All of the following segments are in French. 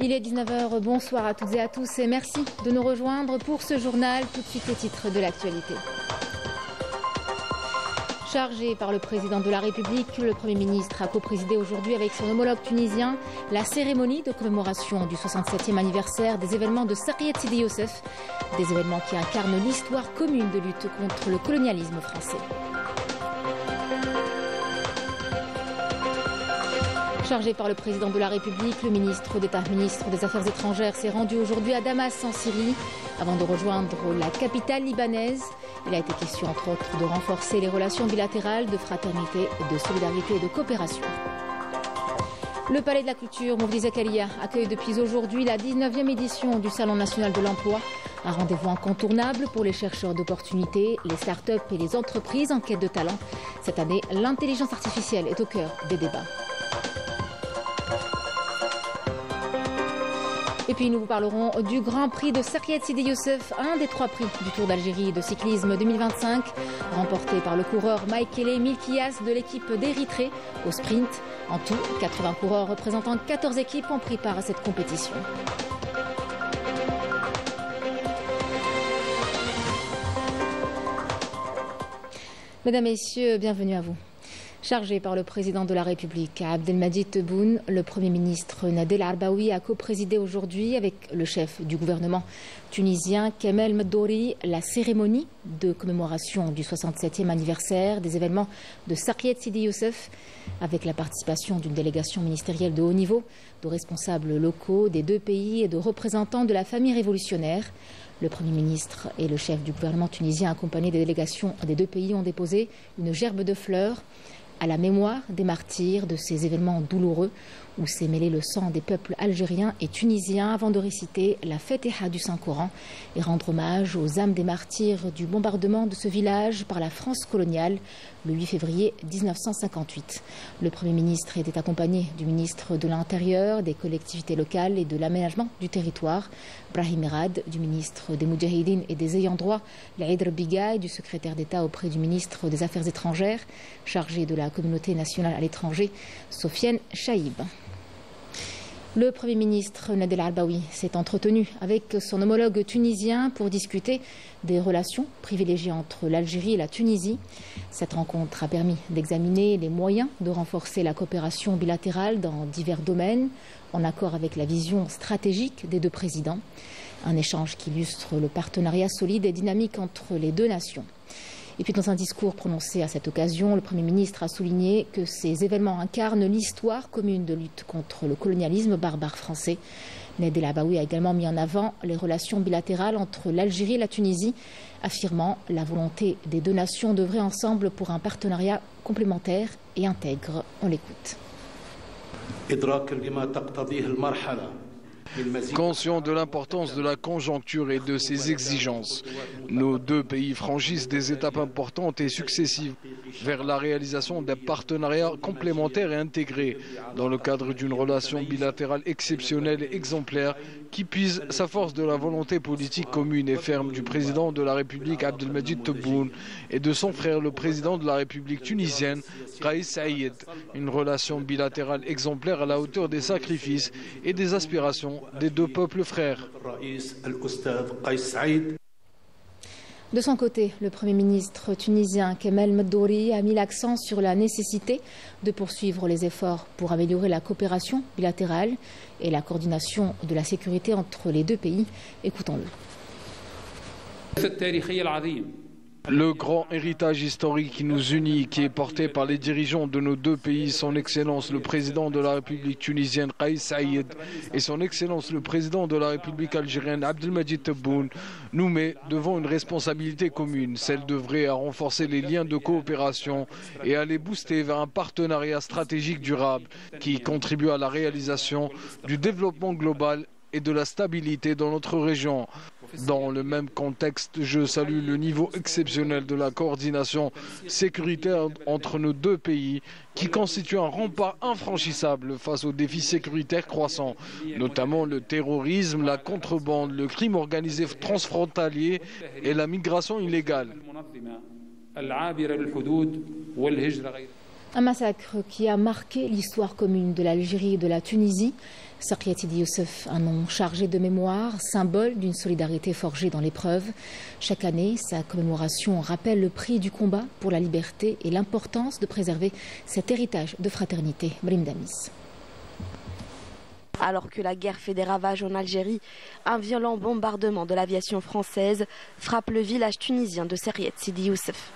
Il est 19 h, bonsoir à toutes et à tous et merci de nous rejoindre pour ce journal. Tout de suite les titres de l'actualité. Chargé par le président de la République, le Premier ministre a co-présidé aujourd'hui avec son homologue tunisien la cérémonie de commémoration du 67e anniversaire des événements de Saqiet Sidi Youssef, des événements qui incarnent l'histoire commune de lutte contre le colonialisme français. Chargé par le président de la République, le ministre d'État, ministre des Affaires étrangères, s'est rendu aujourd'hui à Damas en Syrie avant de rejoindre la capitale libanaise. Il a été question entre autres de renforcer les relations bilatérales, de fraternité, de solidarité et de coopération. Le Palais de la Culture, Mouvdi Zakaria, accueille depuis aujourd'hui la 19e édition du Salon national de l'emploi. Un rendez-vous incontournable pour les chercheurs d'opportunités, les start-up et les entreprises en quête de talent. Cette année, l'intelligence artificielle est au cœur des débats. Et puis nous vous parlerons du Grand Prix de Saqiet Sidi Youssef, un des 3 prix du Tour d'Algérie de cyclisme 2025, remporté par le coureur Maïkele Milkias de l'équipe d'Érythrée au sprint. En tout, 80 coureurs représentant 14 équipes ont pris part à cette compétition. Mesdames, Messieurs, bienvenue à vous. Chargé par le président de la République, Abdelmadjid Tebboune, le Premier ministre Nadel Arbaoui a co-présidé aujourd'hui avec le chef du gouvernement tunisien Kamel Meddouri la cérémonie de commémoration du 67e anniversaire des événements de Saqiet Sidi Youssef, avec la participation d'une délégation ministérielle de haut niveau, de responsables locaux des 2 pays et de représentants de la famille révolutionnaire. Le Premier ministre et le chef du gouvernement tunisien, accompagnés des délégations des 2 pays, ont déposé une gerbe de fleurs à la mémoire des martyrs de ces événements douloureux où s'est mêlé le sang des peuples algériens et tunisiens avant de réciter la Fatiha du Saint-Coran et rendre hommage aux âmes des martyrs du bombardement de ce village par la France coloniale le 8 février 1958. Le Premier ministre était accompagné du ministre de l'Intérieur, des collectivités locales et de l'aménagement du territoire, Brahim Merad, du ministre des Moudjahidines et des ayants droit, Laïdr Bigaï, du secrétaire d'État auprès du ministre des Affaires étrangères, chargé de la communauté nationale à l'étranger, Sofiane Chaïb. Le Premier ministre Nadel Arbaoui s'est entretenu avec son homologue tunisien pour discuter des relations privilégiées entre l'Algérie et la Tunisie. Cette rencontre a permis d'examiner les moyens de renforcer la coopération bilatérale dans divers domaines, en accord avec la vision stratégique des 2 présidents. Un échange qui illustre le partenariat solide et dynamique entre les 2 nations. Et puis dans un discours prononcé à cette occasion, le Premier ministre a souligné que ces événements incarnent l'histoire commune de lutte contre le colonialisme barbare français. Nadel Arbaoui a également mis en avant les relations bilatérales entre l'Algérie et la Tunisie, affirmant la volonté des 2 nations d'œuvrer ensemble pour un partenariat complémentaire et intègre. On l'écoute. Conscient de l'importance de la conjoncture et de ses exigences, nos 2 pays franchissent des étapes importantes et successives vers la réalisation d'un partenariat complémentaire et intégré dans le cadre d'une relation bilatérale exceptionnelle et exemplaire qui puise sa force de la volonté politique commune et ferme du président de la République Abdelmadjid Tebboune et de son frère le président de la République tunisienne Kais Saïed. Une relation bilatérale exemplaire à la hauteur des sacrifices et des aspirations des 2 peuples frères. De son côté, le Premier ministre tunisien Kamel Meddouri a mis l'accent sur la nécessité de poursuivre les efforts pour améliorer la coopération bilatérale et la coordination de la sécurité entre les 2 pays. Écoutons-le. Le grand héritage historique qui nous unit, qui est porté par les dirigeants de nos 2 pays, son Excellence le président de la République tunisienne Kais Saïed et son Excellence le président de la République algérienne Abdelmadjid Tebboune, nous met devant une responsabilité commune, celle d'œuvrer à renforcer les liens de coopération et à les booster vers un partenariat stratégique durable qui contribue à la réalisation du développement global et de la stabilité dans notre région. Dans le même contexte, je salue le niveau exceptionnel de la coordination sécuritaire entre nos 2 pays qui constitue un rempart infranchissable face aux défis sécuritaires croissants, notamment le terrorisme, la contrebande, le crime organisé transfrontalier et la migration illégale. Un massacre qui a marqué l'histoire commune de l'Algérie et de la Tunisie. Saqiet Sidi Youssef, un nom chargé de mémoire, symbole d'une solidarité forgée dans l'épreuve. Chaque année, sa commémoration rappelle le prix du combat pour la liberté et l'importance de préserver cet héritage de fraternité. Brim Damis. Alors que la guerre fait des ravages en Algérie, un violent bombardement de l'aviation française frappe le village tunisien de Saqiet Sidi Youssef.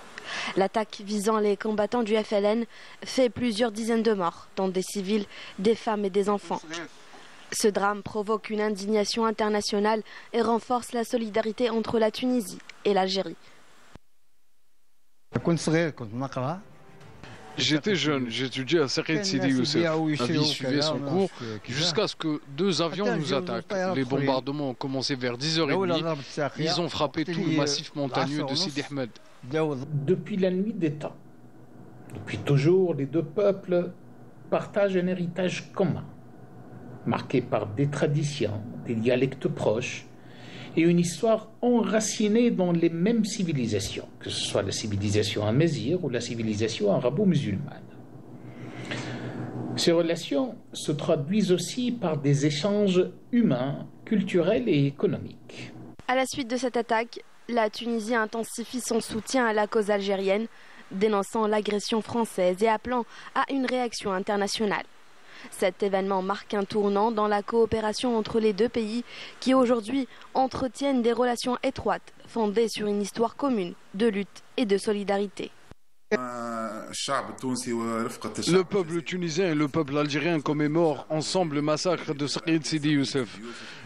L'attaque visant les combattants du FLN fait plusieurs dizaines de morts, dont des civils, des femmes et des enfants. Ce drame provoque une indignation internationale et renforce la solidarité entre la Tunisie et l'Algérie. J'étais jeune, j'étudiais à Saqiet Sidi Youssef. Ma vie suivait son cours jusqu'à ce que deux avions nous attaquent. Les bombardements ont commencé vers 10h30. Ils ont frappé tout le massif montagneux de Sidi Ahmed. Depuis la nuit des temps, depuis toujours, les deux peuples partagent un héritage commun, marqué par des traditions, des dialectes proches et une histoire enracinée dans les mêmes civilisations, que ce soit la civilisation amazigh ou la civilisation arabo-musulmane. Ces relations se traduisent aussi par des échanges humains, culturels et économiques. À la suite de cette attaque, la Tunisie intensifie son soutien à la cause algérienne, dénonçant l'agression française et appelant à une réaction internationale. Cet événement marque un tournant dans la coopération entre les deux pays qui aujourd'hui entretiennent des relations étroites fondées sur une histoire commune de lutte et de solidarité. Le peuple tunisien et le peuple algérien commémorent ensemble le massacre de Saqiet Sidi Youssef,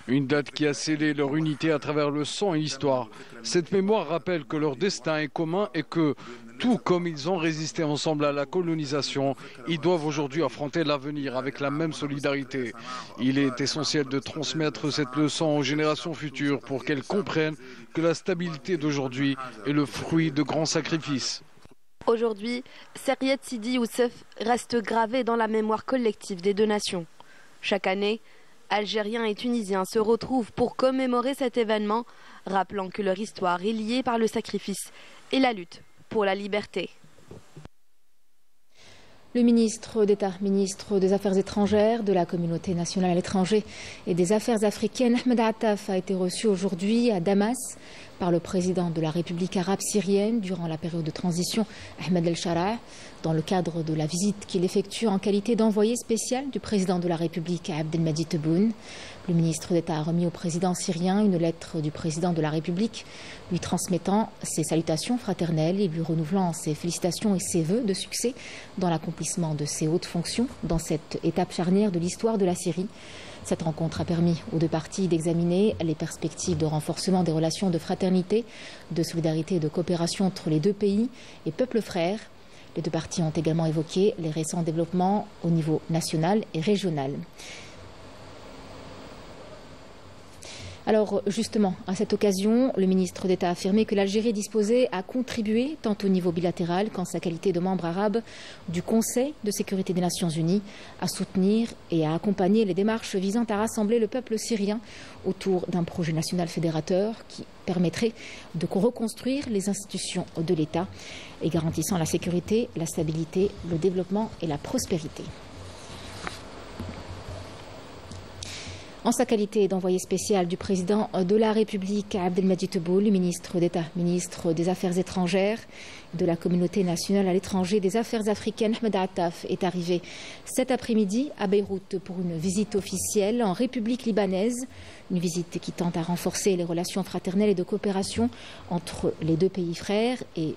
une date qui a scellé leur unité à travers le sang et l'histoire. Cette mémoire rappelle que leur destin est commun et que, tout comme ils ont résisté ensemble à la colonisation, ils doivent aujourd'hui affronter l'avenir avec la même solidarité. Il est essentiel de transmettre cette leçon aux générations futures pour qu'elles comprennent que la stabilité d'aujourd'hui est le fruit de grands sacrifices. Aujourd'hui, Saqiet Sidi Youssef reste gravé dans la mémoire collective des deux nations. Chaque année, Algériens et Tunisiens se retrouvent pour commémorer cet événement, rappelant que leur histoire est liée par le sacrifice et la lutte pour la liberté. Le ministre d'État, ministre des Affaires étrangères, de la communauté nationale à l'étranger et des Affaires africaines, Ahmed Attaf, a été reçu aujourd'hui à Damas par le président de la République arabe syrienne durant la période de transition, Ahmed El-Sharah, dans le cadre de la visite qu'il effectue en qualité d'envoyé spécial du président de la République, Abdelmadjid Tebboune. Le ministre d'État a remis au président syrien une lettre du président de la République lui transmettant ses salutations fraternelles et lui renouvelant ses félicitations et ses vœux de succès dans l'accomplissement de ses hautes fonctions dans cette étape charnière de l'histoire de la Syrie. Cette rencontre a permis aux deux parties d'examiner les perspectives de renforcement des relations de fraternité, de solidarité et de coopération entre les deux pays et peuples frères. Les deux parties ont également évoqué les récents développements au niveau national et régional. Alors justement, à cette occasion, le ministre d'État a affirmé que l'Algérie disposait à contribuer tant au niveau bilatéral qu'en sa qualité de membre arabe du Conseil de sécurité des Nations Unies à soutenir et à accompagner les démarches visant à rassembler le peuple syrien autour d'un projet national fédérateur qui permettrait de reconstruire les institutions de l'État et garantissant la sécurité, la stabilité, le développement et la prospérité. En sa qualité d'envoyé spécial du président de la République, Abdelmadjid Tebboune, le ministre d'État, ministre des Affaires étrangères, de la communauté nationale à l'étranger, des Affaires africaines, Ahmed Attaf, est arrivé cet après-midi à Beyrouth pour une visite officielle en République libanaise. Une visite qui tente à renforcer les relations fraternelles et de coopération entre les deux pays frères et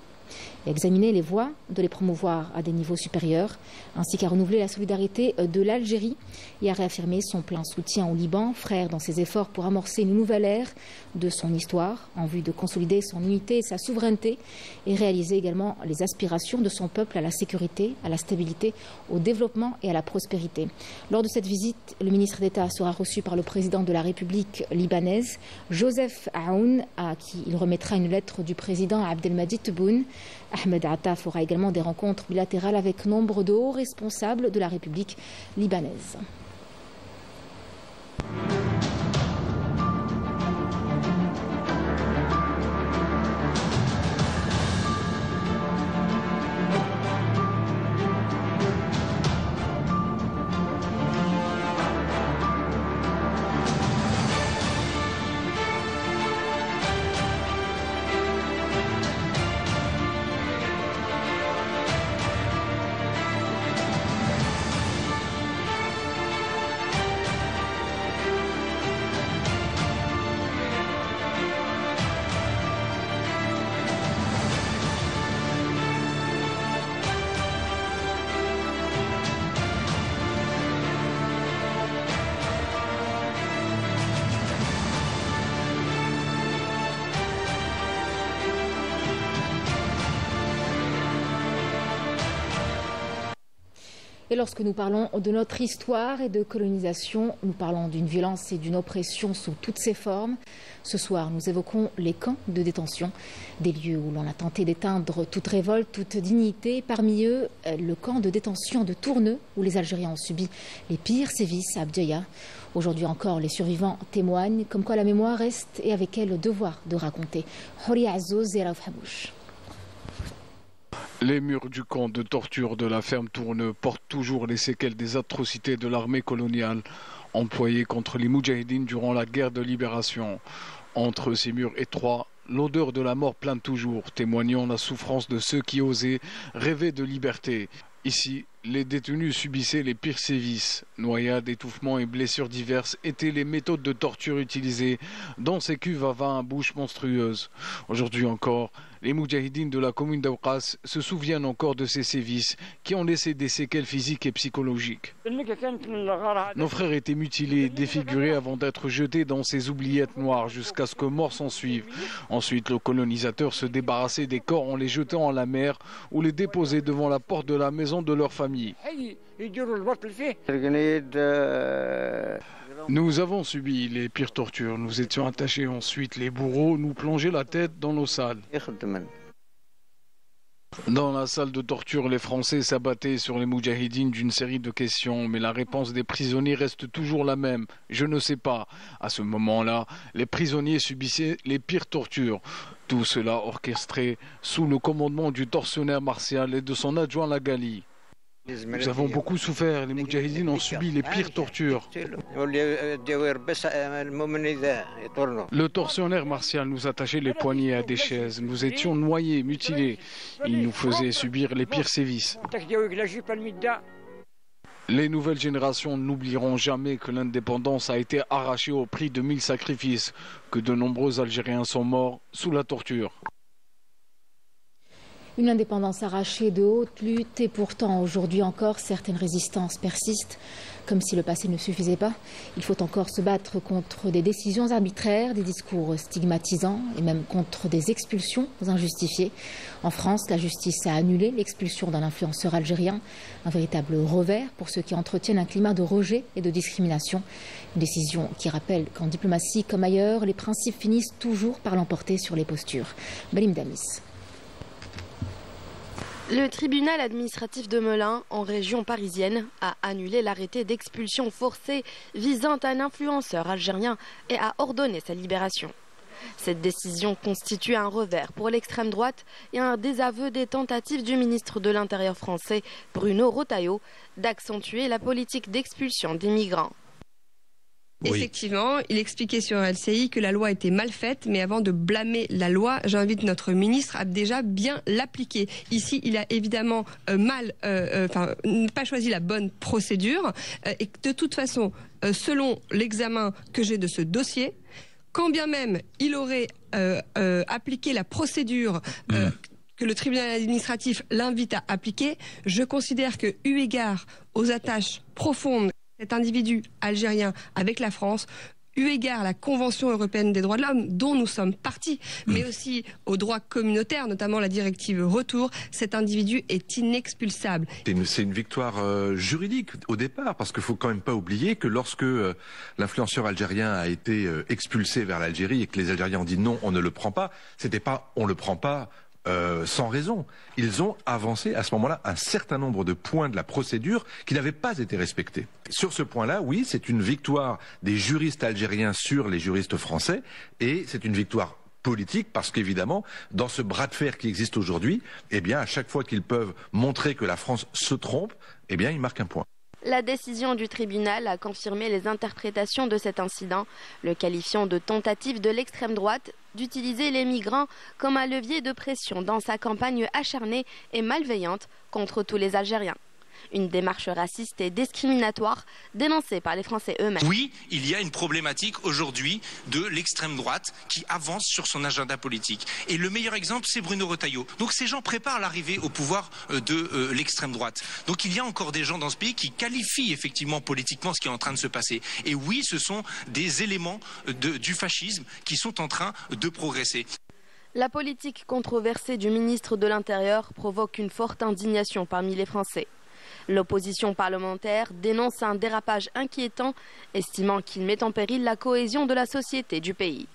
examiner les voies de les promouvoir à des niveaux supérieurs, ainsi qu'à renouveler la solidarité de l'Algérie et à réaffirmer son plein soutien au Liban, frère dans ses efforts pour amorcer une nouvelle ère de son histoire, en vue de consolider son unité et sa souveraineté, et réaliser également les aspirations de son peuple à la sécurité, à la stabilité, au développement et à la prospérité. Lors de cette visite, le ministre d'État sera reçu par le président de la République libanaise, Joseph Aoun, à qui il remettra une lettre du président Abdelmadjid Tebboune. Ahmed Attaf aura également des rencontres bilatérales avec nombre de hauts responsables de la République libanaise. Et lorsque nous parlons de notre histoire et de colonisation, nous parlons d'une violence et d'une oppression sous toutes ses formes. Ce soir, nous évoquons les camps de détention, des lieux où l'on a tenté d'éteindre toute révolte, toute dignité. Parmi eux, le camp de détention de Tourneux, où les Algériens ont subi les pires sévices à Abdjaya. Aujourd'hui encore, les survivants témoignent, comme quoi la mémoire reste et avec elle le devoir de raconter. Horia Azouz et Raouf Habouch. Les murs du camp de torture de la ferme Tourneux portent toujours les séquelles des atrocités de l'armée coloniale employée contre les Moudjahidines durant la guerre de libération. Entre ces murs étroits, l'odeur de la mort plane toujours, témoignant la souffrance de ceux qui osaient rêver de liberté. Ici, les détenus subissaient les pires sévices. Noyades, étouffements et blessures diverses étaient les méthodes de torture utilisées dans ces cuves à vin à bouche monstrueuse. Aujourd'hui encore, les Moudjahidines de la commune d'Aouqas se souviennent encore de ces sévices qui ont laissé des séquelles physiques et psychologiques. Nos frères étaient mutilés, défigurés avant d'être jetés dans ces oubliettes noires jusqu'à ce que mort s'en suive. Ensuite, le colonisateur se débarrassait des corps en les jetant à la mer ou les déposait devant la porte de la maison de leur famille. Nous avons subi les pires tortures. Nous étions attachés. Ensuite, les bourreaux nous plongeaient la tête dans nos salles. Dans la salle de torture, les Français s'abattaient sur les Moudjahidines d'une série de questions, mais la réponse des prisonniers reste toujours la même. Je ne sais pas. À ce moment-là, les prisonniers subissaient les pires tortures. Tout cela orchestré sous le commandement du tortionnaire Martial et de son adjoint Lagali. Nous avons beaucoup souffert, les Moudjahidines ont subi les pires tortures. Le tortionnaire Martial nous attachait les poignets à des chaises. Nous étions noyés, mutilés. Il nous faisait subir les pires sévices. Les nouvelles générations n'oublieront jamais que l'indépendance a été arrachée au prix de 1000 sacrifices, que de nombreux Algériens sont morts sous la torture. Une indépendance arrachée de haute lutte et pourtant aujourd'hui encore certaines résistances persistent. Comme si le passé ne suffisait pas, il faut encore se battre contre des décisions arbitraires, des discours stigmatisants et même contre des expulsions injustifiées. En France, la justice a annulé l'expulsion d'un influenceur algérien, un véritable revers pour ceux qui entretiennent un climat de rejet et de discrimination. Une décision qui rappelle qu'en diplomatie comme ailleurs, les principes finissent toujours par l'emporter sur les postures. Balim Damis. Le tribunal administratif de Melun, en région parisienne, a annulé l'arrêté d'expulsion forcée visant un influenceur algérien et a ordonné sa libération. Cette décision constitue un revers pour l'extrême droite et un désaveu des tentatives du ministre de l'Intérieur français, Bruno Retailleau, d'accentuer la politique d'expulsion des migrants. Oui. Effectivement, il expliquait sur LCI que la loi était mal faite, mais avant de blâmer la loi, j'invite notre ministre à déjà bien l'appliquer. Ici, il a évidemment pas choisi la bonne procédure, et de toute façon, selon l'examen que j'ai de ce dossier, quand bien même il aurait appliqué la procédure que le tribunal administratif l'invite à appliquer, je considère que, eu égard aux attaches profondes cet individu algérien avec la France, eu égard à la Convention européenne des droits de l'homme, dont nous sommes partis, mais aussi aux droits communautaires, notamment la directive Retour, cet individu est inexpulsable. C'est une victoire juridique au départ, parce qu'il ne faut quand même pas oublier que lorsque l'influenceur algérien a été expulsé vers l'Algérie et que les Algériens ont dit non, on ne le prend pas, c'était pas on le prend pas sans raison. Ils ont avancé à ce moment-là un certain nombre de points de la procédure qui n'avaient pas été respectés. Sur ce point-là, oui, c'est une victoire des juristes algériens sur les juristes français et c'est une victoire politique parce qu'évidemment, dans ce bras de fer qui existe aujourd'hui, eh bien, à chaque fois qu'ils peuvent montrer que la France se trompe, eh bien, ils marquent un point. La décision du tribunal a confirmé les interprétations de cet incident, le qualifiant de tentative de l'extrême droite d'utiliser les migrants comme un levier de pression dans sa campagne acharnée et malveillante contre tous les Algériens. Une démarche raciste et discriminatoire dénoncée par les Français eux-mêmes. Oui, il y a une problématique aujourd'hui de l'extrême droite qui avance sur son agenda politique. Et le meilleur exemple, c'est Bruno Retailleau. Donc ces gens préparent l'arrivée au pouvoir de l'extrême droite. Donc il y a encore des gens dans ce pays qui qualifient effectivement politiquement ce qui est en train de se passer. Et oui, ce sont des éléments du fascisme qui sont en train de progresser. La politique controversée du ministre de l'Intérieur provoque une forte indignation parmi les Français. L'opposition parlementaire dénonce un dérapage inquiétant, estimant qu'il met en péril la cohésion de la société du pays.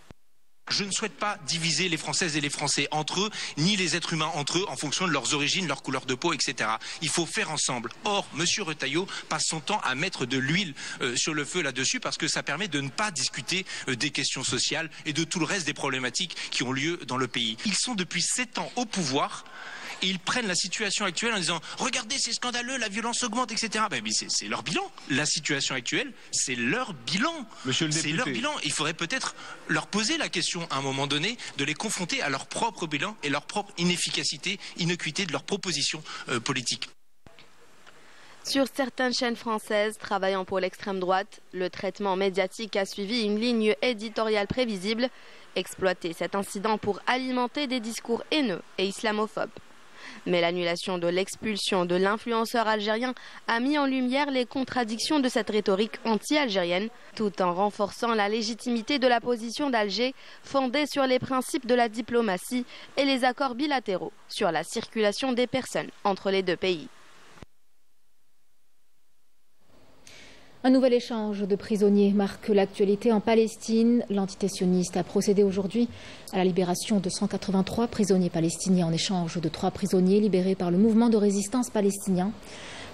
Je ne souhaite pas diviser les Françaises et les Français entre eux, ni les êtres humains entre eux en fonction de leurs origines, leur couleur de peau, etc. Il faut faire ensemble. Or, M. Retailleau passe son temps à mettre de l'huile sur le feu là-dessus parce que ça permet de ne pas discuter des questions sociales et de tout le reste des problématiques qui ont lieu dans le pays. Ils sont depuis 7 ans au pouvoir. Et ils prennent la situation actuelle en disant « Regardez, c'est scandaleux, la violence augmente, etc. » Mais c'est leur bilan. La situation actuelle, c'est leur bilan. C'est leur bilan. Il faudrait peut-être leur poser la question à un moment donné, de les confronter à leur propre bilan et leur propre inefficacité, innocuité de leurs propositions politiques. Sur certaines chaînes françaises travaillant pour l'extrême droite, le traitement médiatique a suivi une ligne éditoriale prévisible, exploiter cet incident pour alimenter des discours haineux et islamophobes. Mais l'annulation de l'expulsion de l'influenceur algérien a mis en lumière les contradictions de cette rhétorique anti-algérienne, tout en renforçant la légitimité de la position d'Alger, fondée sur les principes de la diplomatie et les accords bilatéraux sur la circulation des personnes entre les deux pays. Un nouvel échange de prisonniers marque l'actualité en Palestine. L'entité sioniste a procédé aujourd'hui à la libération de 183 prisonniers palestiniens en échange de 3 prisonniers libérés par le mouvement de résistance palestinien.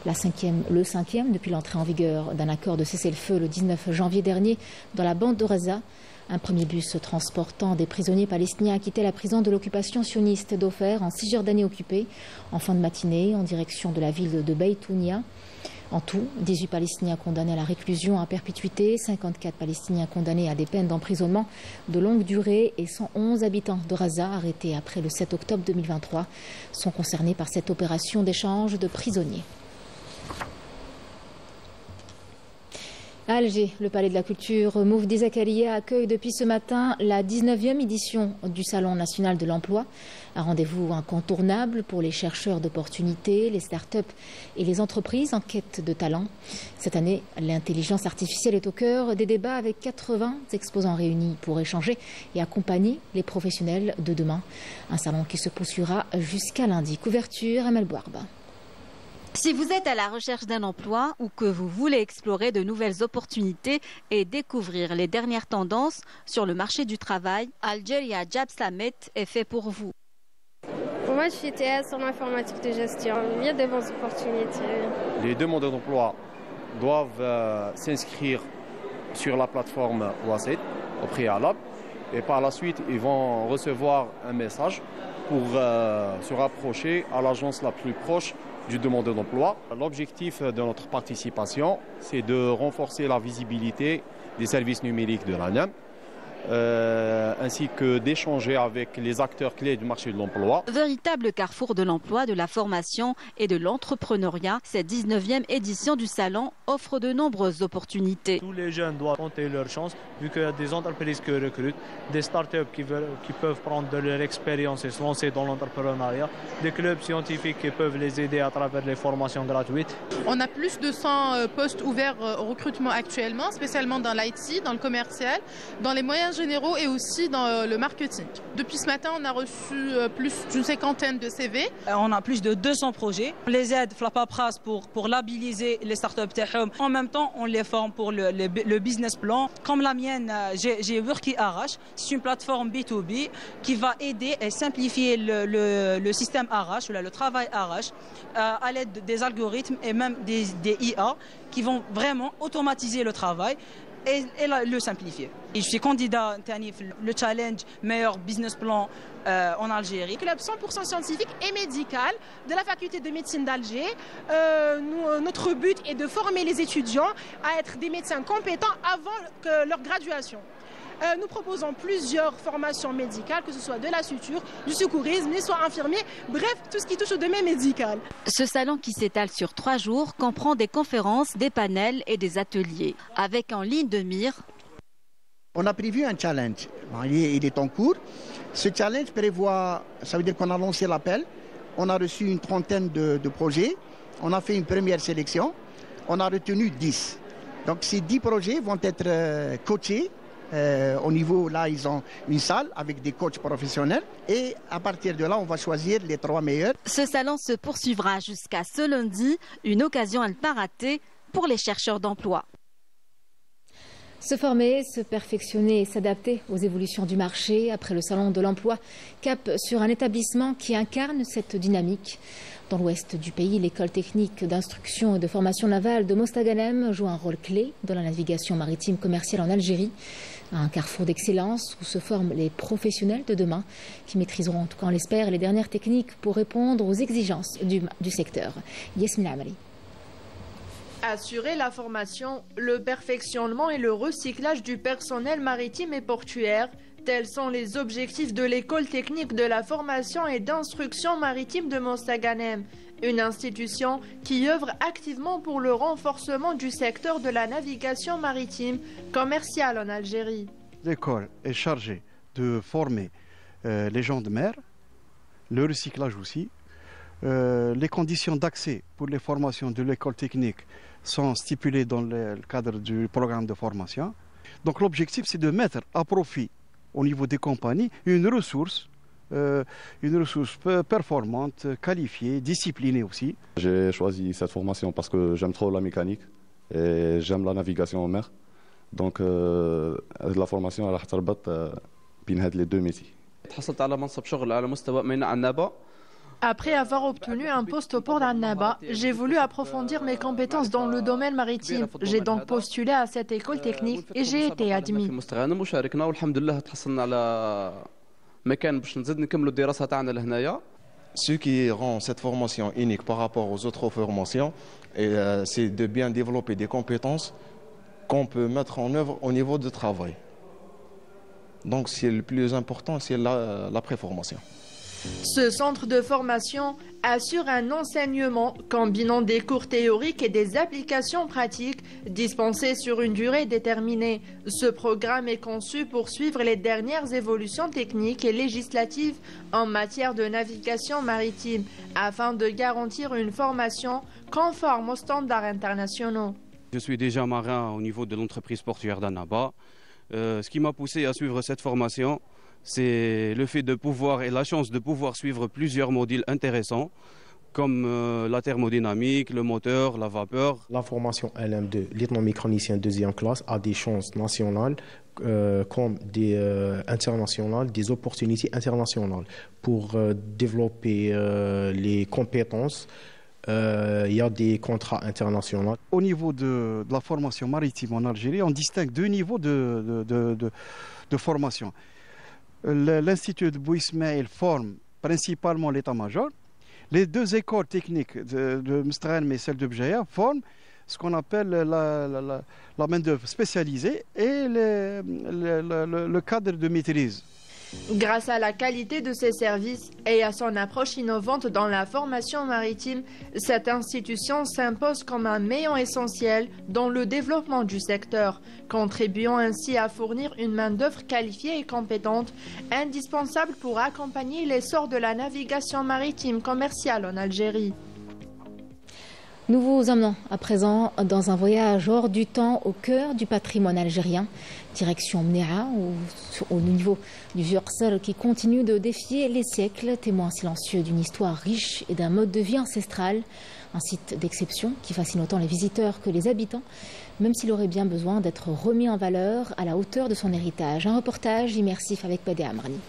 Le cinquième depuis l'entrée en vigueur d'un accord de cessez-le-feu le 19 janvier dernier dans la bande de Gaza. Un premier bus transportant des prisonniers palestiniens a quitté la prison de l'occupation sioniste d'Ofer en Cisjordanie occupée en fin de matinée en direction de la ville de Beit-Ounia. En tout, 18 Palestiniens condamnés à la réclusion à perpétuité, 54 Palestiniens condamnés à des peines d'emprisonnement de longue durée et 111 habitants de Gaza arrêtés après le 7 octobre 2023 sont concernés par cette opération d'échange de prisonniers. À Alger, le Palais de la Culture Moufdi Zakaria accueille depuis ce matin la 19e édition du Salon national de l'emploi. Un rendez-vous incontournable pour les chercheurs d'opportunités, les start-up et les entreprises en quête de talent. Cette année, l'intelligence artificielle est au cœur des débats avec 80 exposants réunis pour échanger et accompagner les professionnels de demain. Un salon qui se poursuivra jusqu'à lundi. Couverture, Amel Bouarba. Si vous êtes à la recherche d'un emploi ou que vous voulez explorer de nouvelles opportunités et découvrir les dernières tendances sur le marché du travail, Algeria Job Summit est fait pour vous. Moi, je suis TS en informatique de gestion. Il y a de bonnes opportunités. Les demandeurs d'emploi doivent s'inscrire sur la plateforme OASET au préalable et par la suite, ils vont recevoir un message pour se rapprocher à l'agence la plus proche du demandeur d'emploi. L'objectif de notre participation, c'est de renforcer la visibilité des services numériques de l'ANEM, ainsi que d'échanger avec les acteurs clés du marché de l'emploi. Véritable carrefour de l'emploi, de la formation et de l'entrepreneuriat, cette 19e édition du salon offre de nombreuses opportunités. Tous les jeunes doivent tenter leur chance, vu qu'il y a des entreprises qui recrutent, des startups qui peuvent prendre de leur expérience et se lancer dans l'entrepreneuriat, des clubs scientifiques qui peuvent les aider à travers les formations gratuites. On a plus de 100 postes ouverts au recrutement actuellement, spécialement dans l'IT, dans le commercial, dans les moyens généraux et aussi dans le marketing. Depuis ce matin, on a reçu plus d'une 50aine de CV. On a plus de 200 projets. On les aide la paperasse pour labelliser les startups. En même temps, on les forme pour le business plan. Comme la mienne, j'ai Worky RH. C'est une plateforme B2B qui va aider et simplifier le système RH, le travail RH, à l'aide des algorithmes et même des IA qui vont vraiment automatiser le travail et le simplifier. Et je suis candidat le challenge meilleur business plan en Algérie. Club 100% scientifique et médical de la faculté de médecine d'Alger. Notre but est de former les étudiants à être des médecins compétents avant leur graduation. Nous proposons plusieurs formations médicales, que ce soit de la suture, du secourisme, les soins infirmiers, bref, tout ce qui touche au domaine médical. Ce salon qui s'étale sur 3 jours comprend des conférences, des panels et des ateliers. Avec en ligne de mire... On a prévu un challenge, il est en cours. Ce challenge prévoit, ça veut dire qu'on a lancé l'appel, on a reçu une trentaine de projets, on a fait une première sélection, on a retenu 10. Donc ces 10 projets vont être coachés Au niveau, là, ils ont une salle avec des coachs professionnels. Et à partir de là, on va choisir les 3 meilleurs. Ce salon se poursuivra jusqu'à ce lundi. Une occasion à ne pas rater pour les chercheurs d'emploi. Se former, se perfectionner et s'adapter aux évolutions du marché. Après le salon de l'emploi, cap sur un établissement qui incarne cette dynamique. Dans l'ouest du pays, l'école technique d'instruction et de formation navale de Mostaganem joue un rôle clé dans la navigation maritime commerciale en Algérie. Un carrefour d'excellence où se forment les professionnels de demain qui maîtriseront, en tout cas on l'espère, les dernières techniques pour répondre aux exigences du secteur. Yasmine Amri. Assurer la formation, le perfectionnement et le recyclage du personnel maritime et portuaire, tels sont les objectifs de l'école technique de la formation et d'instruction maritime de Mostaganem, une institution qui œuvre activement pour le renforcement du secteur de la navigation maritime commerciale en Algérie. L'école est chargée de former les gens de mer, le recyclage aussi. Les conditions d'accès pour les formations de l'école technique sont stipulées dans le cadre du programme de formation. Donc l'objectif, c'est de mettre à profit au niveau des compagnies une ressource performante, qualifiée, disciplinée aussi. J'ai choisi cette formation parce que j'aime trop la mécanique et j'aime la navigation en mer. Donc la formation elle تربط بين هاد les deux métiers. تحصلت على منصب شغل على مستوى ميناء عنابة. Après avoir obtenu un poste au port d'Annaba, j'ai voulu approfondir mes compétences dans le domaine maritime. J'ai donc postulé à cette école technique et j'ai été admis. Ce qui rend cette formation unique par rapport aux autres formations, c'est de bien développer des compétences qu'on peut mettre en œuvre au niveau du travail. Donc c'est le plus important, c'est la préformation. Ce centre de formation assure un enseignement combinant des cours théoriques et des applications pratiques dispensées sur une durée déterminée. Ce programme est conçu pour suivre les dernières évolutions techniques et législatives en matière de navigation maritime afin de garantir une formation conforme aux standards internationaux. Je suis déjà marin au niveau de l'entreprise portuaire d'Annaba. Ce qui m'a poussé à suivre cette formation, c'est le fait de pouvoir et la chance de pouvoir suivre plusieurs modules intéressants comme la thermodynamique, le moteur, la vapeur. La formation LM2, lieutenant-mécanicien 2e classe, a des chances nationales comme des internationales, des opportunités internationales pour développer les compétences. Il y a des contrats internationaux. Au niveau de la formation maritime en Algérie, on distingue 2 niveaux de formation. L'Institut de Bouismaïl forme principalement l'état-major. Les 2 écoles techniques de Mostaganem et celle de Bjaya forment ce qu'on appelle la main-d'œuvre spécialisée et le cadre de maîtrise. Grâce à la qualité de ses services et à son approche innovante dans la formation maritime, cette institution s'impose comme un maillon essentiel dans le développement du secteur, contribuant ainsi à fournir une main-d'œuvre qualifiée et compétente, indispensable pour accompagner l'essor de la navigation maritime commerciale en Algérie. Nous vous emmenons à présent dans un voyage hors du temps au cœur du patrimoine algérien. Direction Mnéa, au niveau du vieux Qsr qui continue de défier les siècles, témoin silencieux d'une histoire riche et d'un mode de vie ancestral. Un site d'exception qui fascine autant les visiteurs que les habitants, même s'il aurait bien besoin d'être remis en valeur à la hauteur de son héritage. Un reportage immersif avec Badé Amrani.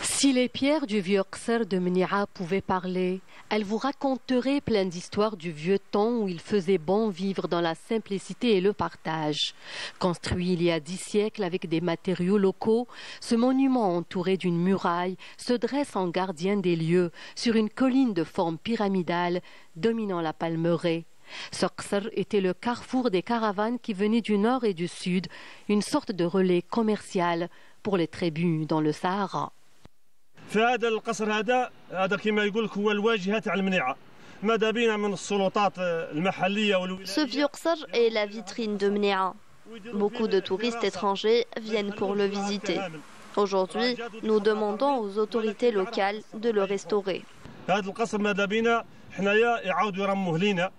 Si les pierres du vieux Qsr de Mnéa pouvaient parler, elles vous raconteraient plein d'histoires du vieux temps où il faisait bon vivre dans la simplicité et le partage. Construit il y a 10 siècles avec des matériaux locaux, ce monument entouré d'une muraille se dresse en gardien des lieux sur une colline de forme pyramidale dominant la Palmeraie. Ce Qsr était le carrefour des caravanes qui venaient du nord et du sud, une sorte de relais commercial pour les tribus dans le Sahara. فهذا القصر هذا كما يقول لك هو الواجهه تاع المنيعه ماذا بينا من السلطات المحليه والولايات. Ce vieux Qsr est la vitrine de Mnéa. Beaucoup de touristes étrangers viennent pour le visiter. Aujourd'hui, nous demandons aux autorités locales de le restaurer. هذا القصر ماذا بينا حنايا يعاودوا يرموه لينا.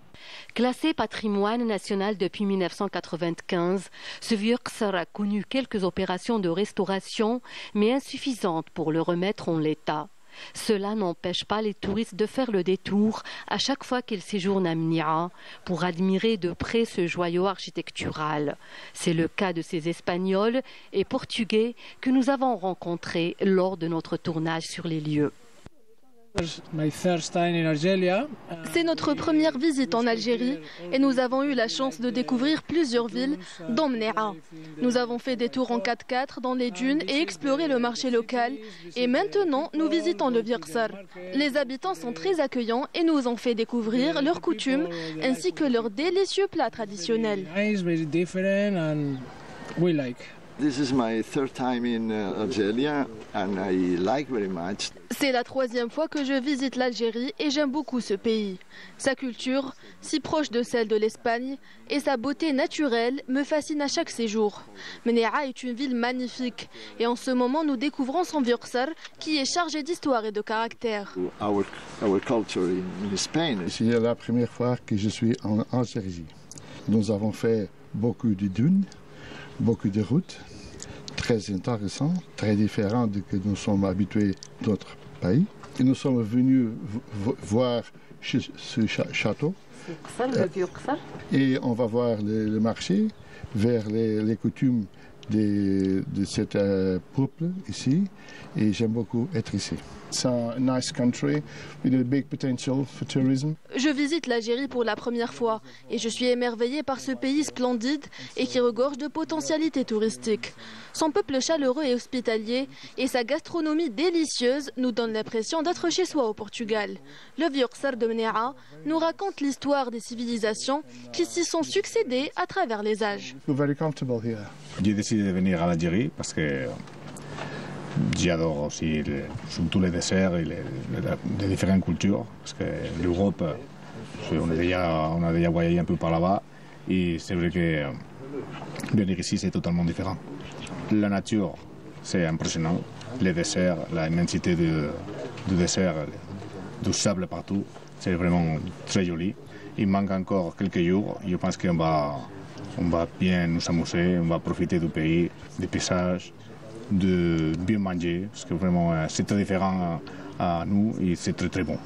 Classé patrimoine national depuis 1995, ce vieux Qsar a connu quelques opérations de restauration, mais insuffisantes pour le remettre en l'état. Cela n'empêche pas les touristes de faire le détour à chaque fois qu'ils séjournent à Mni'a pour admirer de près ce joyau architectural. C'est le cas de ces Espagnols et Portugais que nous avons rencontrés lors de notre tournage sur les lieux. C'est notre première visite en Algérie et nous avons eu la chance de découvrir plusieurs villes, dont Mni'a. Nous avons fait des tours en 4x4 dans les dunes et exploré le marché local. Et maintenant, nous visitons le vieux Qsar. Les habitants sont très accueillants et nous ont fait découvrir leurs coutumes ainsi que leurs délicieux plats traditionnels. This is my third time in Algeria and I like very much. C'est la troisième fois que je visite l'Algérie et j'aime beaucoup ce pays. Sa culture, si proche de celle de l'Espagne, et sa beauté naturelle me fascinent à chaque séjour. Mni'a est une ville magnifique et en ce moment nous découvrons son vieux Qsar qui est chargé d'histoire et de caractère. Our culture in Spain. C'est la première fois que je suis en Algérie. Nous avons fait beaucoup de dunes, beaucoup de routes, très intéressant, très différent de ce que nous sommes habitués d'autres pays. Et nous sommes venus voir ce château. Et on va voir le marché, vers les coutumes de ce peuple ici. Et j'aime beaucoup être ici. It's a nice country with a big potential for tourism. Je visite l'Algérie pour la première fois et je suis émerveillée par ce pays splendide et qui regorge de potentialités touristiques. Son peuple chaleureux et hospitalier et sa gastronomie délicieuse nous donnent l'impression d'être chez soi au Portugal. Le vieux Qsar de Mni'a nous raconte l'histoire des civilisations qui s'y sont succédées à travers les âges. I feel very comfortable here. J'ai décidé de venir à l'Algérie parce que j'adore aussi surtout les desserts et les différentes cultures, parce que l'Europe, on a déjà voyagé un peu par là-bas, et c'est vrai que venir ici c'est totalement différent. La nature, c'est impressionnant, les desserts, l'immensité du dessert, du sable partout, c'est vraiment très joli. Il manque encore quelques jours, je pense qu'on va bien nous amuser, on va profiter du pays, des paysages, de bien manger, parce que vraiment c'est très différent à nous et c'est très très bon.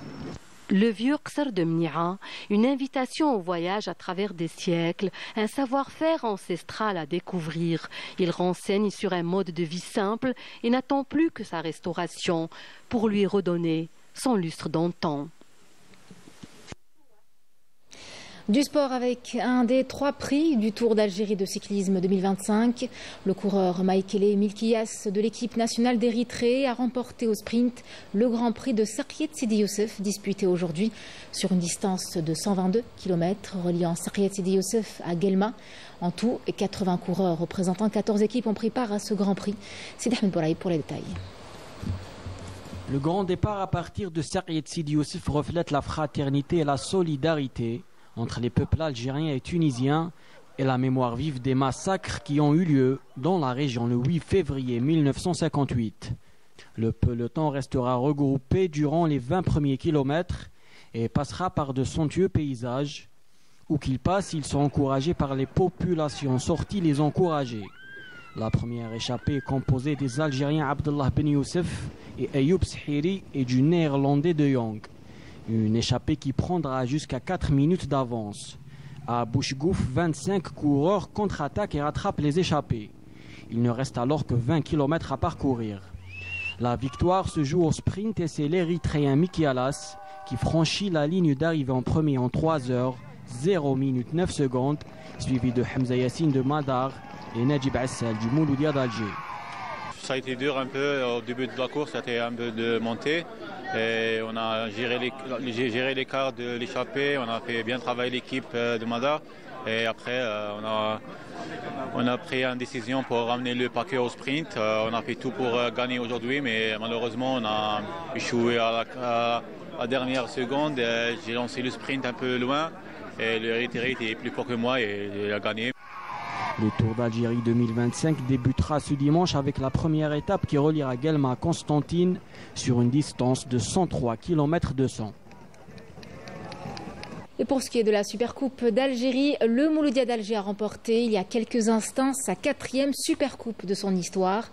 Le vieux Qsar de Mni'a, une invitation au voyage à travers des siècles, un savoir-faire ancestral à découvrir. Il renseigne sur un mode de vie simple et n'attend plus que sa restauration pour lui redonner son lustre d'antan. Du sport avec un des 3 prix du Tour d'Algérie de cyclisme 2025. Le coureur Maïkele Milkiyas de l'équipe nationale d'Érythrée a remporté au sprint le Grand Prix de Sariyet Sidi Youssef, disputé aujourd'hui sur une distance de 122 km reliant Sariyet Sidi Youssef à Guelma. En tout, 80 coureurs représentant 14 équipes ont pris part à ce Grand Prix. Sidi Ahmed Bouraï pour les détails. Le grand départ à partir de Sariyet Sidi Youssef reflète la fraternité et la solidarité entre les peuples algériens et tunisiens et la mémoire vive des massacres qui ont eu lieu dans la région le 8 février 1958. Le peloton restera regroupé durant les 20 premiers kilomètres et passera par de somptueux paysages. Où qu'ils passent, ils sont encouragés par les populations sorties les encourager. La première échappée est composée des Algériens Abdallah Ben Youssef et Ayoub Sihiri et du Néerlandais De Jong. Une échappée qui prendra jusqu'à 4 minutes d'avance. À Bouchgouf, 25 coureurs contre-attaquent et rattrapent les échappés. Il ne reste alors que 20 km à parcourir. La victoire se joue au sprint et c'est l'Érythréen Mikialas qui franchit la ligne d'arrivée en premier en 3 heures, 0 minutes 9 secondes, suivi de Hamza Yassine de Madar et Najib Assal du Mouloudia d'Alger. Ça a été dur un peu au début de la course, ça a été un peu de montée. Et on a géré l'écart de l'échappée, on a fait bien travailler l'équipe de Madar. Et après, on a pris une décision pour ramener le paquet au sprint. On a fait tout pour gagner aujourd'hui, mais malheureusement, on a échoué à la dernière seconde. J'ai lancé le sprint un peu loin et le Érythrée était plus fort que moi et il a gagné. Le Tour d'Algérie 2025 débutera ce dimanche avec la première étape qui reliera Guelma à Constantine sur une distance de 103 km 200. Et pour ce qui est de la Supercoupe d'Algérie, le Mouloudia d'Alger a remporté il y a quelques instants sa 4e Supercoupe de son histoire.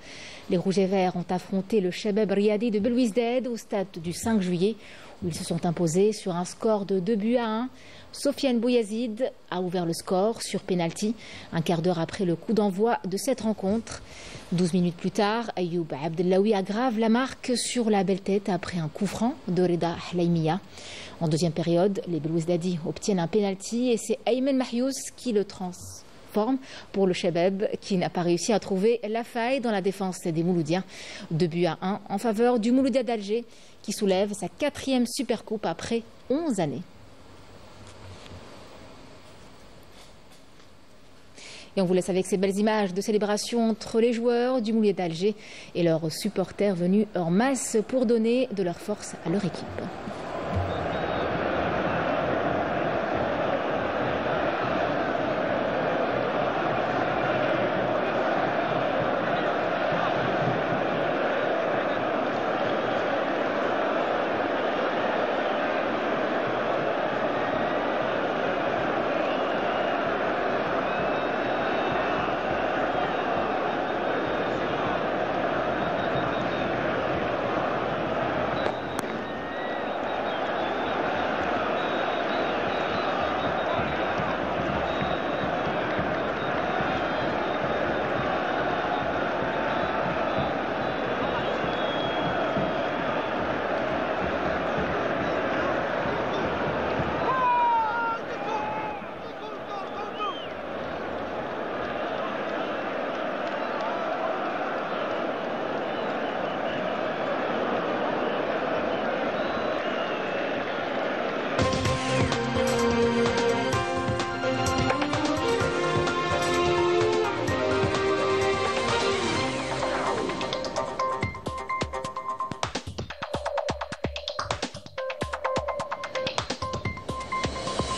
Les Rouges et Verts ont affronté le Chabab Riadi de Belouizdad au stade du 5 juillet où ils se sont imposés sur un score de 2-1. Sofiane Bouyazid a ouvert le score sur pénalty un quart d'heure après le coup d'envoi de cette rencontre. 12 minutes plus tard, Ayoub Abdellaoui aggrave la marque sur la belle tête après un coup franc de Reda Hlaimia. En deuxième période, les Belouizdadi obtiennent un pénalty et c'est Aymen Mahyouz qui le transforme pour le Chabab qui n'a pas réussi à trouver la faille dans la défense des Mouloudiens. 2-1 en faveur du Mouloudia d'Alger qui soulève sa 4e Supercoupe après 11 années. Et on vous laisse avec ces belles images de célébration entre les joueurs du Mouloudia d'Alger et leurs supporters venus en masse pour donner de leur force à leur équipe.